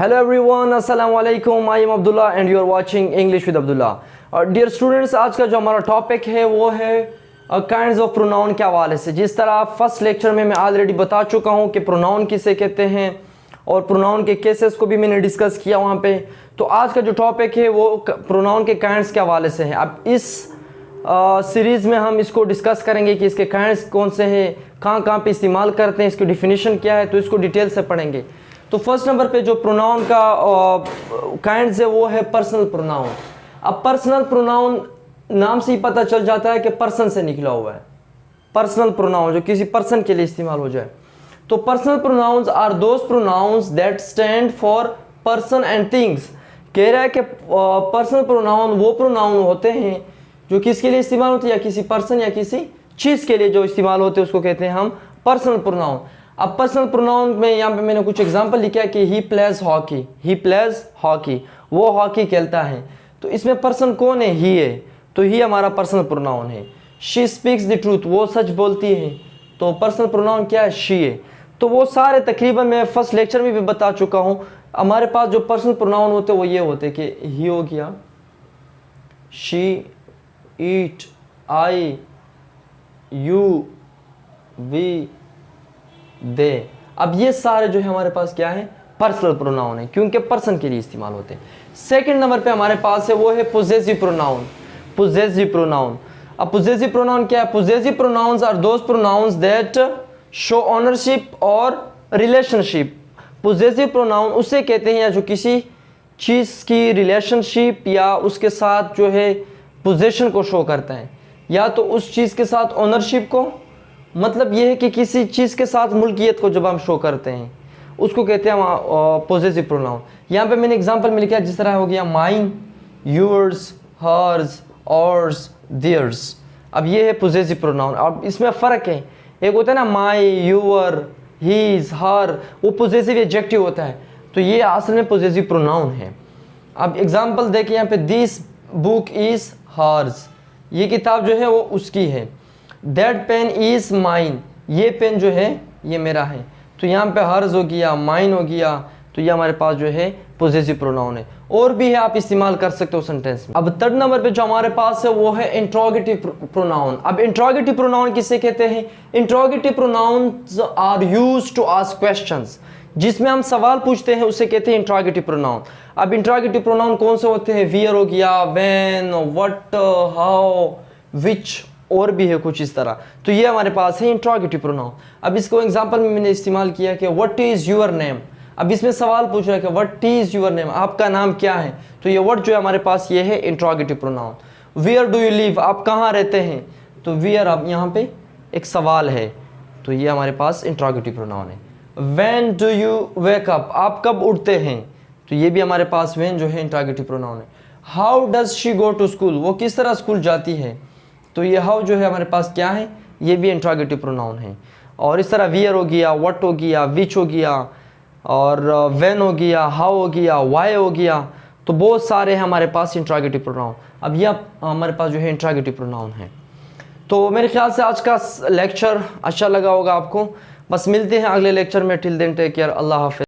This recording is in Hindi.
Hello everyone, अस्सलाम वालेकुम। I am Abdullah and you are watching English with Abdullah. और डियर स्टूडेंट्स, आज का जो हमारा टॉपिक है वो है काइंड्स ऑफ प्रोनाउन के हवाले से। जिस तरह फर्स्ट लेक्चर में मैं ऑलरेडी बता चुका हूँ कि प्रोनाउन किसे कहते हैं और प्रोनाउन के केसेस को भी मैंने डिस्कस किया वहाँ पे। तो आज का जो टॉपिक है वो प्रोनाउन के काइंड्स के हवाले से है। अब इस सीरीज़ में हम इसको डिस्कस करेंगे कि इसके काइंड्स कौन से हैं, कहाँ कहाँ पे इस्तेमाल करते हैं, इसकी डिफिनीशन क्या है, तो इसको डिटेल से पढ़ेंगे। तो फर्स्ट नंबर पे जो प्रोनाउन का काइंड्स है वो है पर्सनल प्रोनाउन। अब पर्सनल प्रोनाउन नाम से ही पता चल जाता है कि पर्सन से निकला हुआ है। पर्सनल प्रोनाउन जो किसी पर्सन के लिए इस्तेमाल हो जाए। तो personal pronouns are those pronouns that stand for person and things. कह रहा है कि पर्सनल प्रोनाउन वो प्रोनाउन होते हैं जो किसके लिए इस्तेमाल होते हैं, या किसी पर्सन या किसी चीज़ के लिए जो इस्तेमाल होते हैं उसको कहते हैं हम पर्सनल प्रोनाउन। अब पर्सनल प्रोनाउन में यहाँ पे मैंने कुछ एग्जांपल लिखा है कि he plays hockey, he plays hockey, वो हॉकी खेलता है। तो इसमें पर्सन कौन है? ही है, तो ही हमारा पर्सनल प्रोनाउन है। शी स्पीक्स द ट्रूथ, वो सच बोलती है, तो पर्सनल प्रोनाउन क्या है? शी है। तो वो सारे तकरीबन मैं फर्स्ट लेक्चर में भी बता चुका हूँ। हमारे पास जो पर्सनल प्रोनाउन होते हैं वो ये होते हैं कि ही हो गया, she, it, I, you, we, they. अब ये सारे जो है हमारे पास क्या है? पर्सनल प्रोनाउन है, क्योंकि पर्सन के लिए इस्तेमाल होते हैं। सेकंड नंबर पे हमारे पास है वो है पोजेसिव प्रोनाउन। पोजेसिव प्रोनाउन, अब पोजेसिव प्रोनाउन क्या है? Possessive pronouns are those pronouns that show ownership और रिलेशनशिप। पोजेसिव प्रोनाउन उसे कहते हैं या जो किसी चीज़ की रिलेशनशिप या उसके साथ जो है पोजेशन को शो करता है, या तो उस चीज़ के साथ ओनरशिप को, मतलब ये है कि किसी चीज़ के साथ मुल्कियत को जब हम शो करते हैं उसको कहते हैं हम पोजेसिव प्रोनाउन। यहाँ पे मैंने एग्जांपल में लिखा है, जिस तरह हो गया माइन, यूर्स, हर्स, ऑर्स, देयर्स। अब ये है पोजेसिव प्रोनाउन। अब इसमें फ़र्क है, एक होता है ना माई, यूअर, हीज, हर, वो पोजेसिव एडजेक्टिव होता है, तो ये असल में पोजेसिव प्रोनाउन है। अब एग्जांपल देखिए यहाँ पे, दिस बुक इज़ हर्स, ये किताब जो है वो उसकी है। दैट पेन इज़ माइन, ये पेन जो है ये मेरा है। तो यहाँ पे हर्ज हो गया, माइन हो गया, तो ये हमारे पास जो है पोजेसिव प्रोनाउन है। और भी है, आप इस्तेमाल कर सकते हो सेंटेंस में। अब थर्ड नंबर पे जो हमारे पास है वो है इंट्रोगेटिव प्रोनाउन। अब इंट्रोगेटिव प्रोनाउन किसे कहते हैं? Interrogative pronouns are used to ask questions, जिसमें हम सवाल पूछते हैं उसे कहते हैं इंट्रोगेटिव प्रोनाउन। अब इंट्रोगेटिव प्रोनाउन कौन से होते हैं? वियर हो गया, व्हेन, व्हाट, हाउ, विच, और भी है कुछ इस तरह। तो ये हमारे पास है इंट्रोगेटिव प्रोनाउन। अब इसको एग्जांपल में मैंने इस्तेमाल किया कि व्हाट इज़ योर नेम। अब इसमें सवाल पूछ रहा है कि व्हाट इज़ योर नेम, आपका नाम क्या है? तो ये वर्ड जो है हमारे पास ये है interrogative pronoun. Where do you live, आप कहाँ रहते हैं? तो वेयर, अब यहाँ पे एक सवाल है, तो ये हमारे पास इंट्रोगेटिव प्रोनाउन है। When do you wake up, आप कब उठते हैं? तो ये भी हमारे पास व्हेन जो है इंट्रोगेटिव प्रोनाउन है। How does she go to school, वो किस तरह स्कूल जाती है? तो ये हाउ जो है हमारे पास क्या है? ये भी इंट्रोगेटिव प्रोनाउन है। और इस तरह वियर हो गया, व्हाट हो गया, विच हो गया, और व्हेन हो गया, हाउ हो गया, व्हाई हो गया। तो बहुत सारे हमारे पास इंट्रोगेटिव प्रोनाउन। अब ये हमारे पास जो है इंट्रोगेटिव प्रोनाउन है। तो मेरे ख्याल से आज का लेक्चर अच्छा लगा होगा आपको। बस मिलते हैं अगले लेक्चर में। टिल देन टेक केयर, अल्लाह हाफिज़।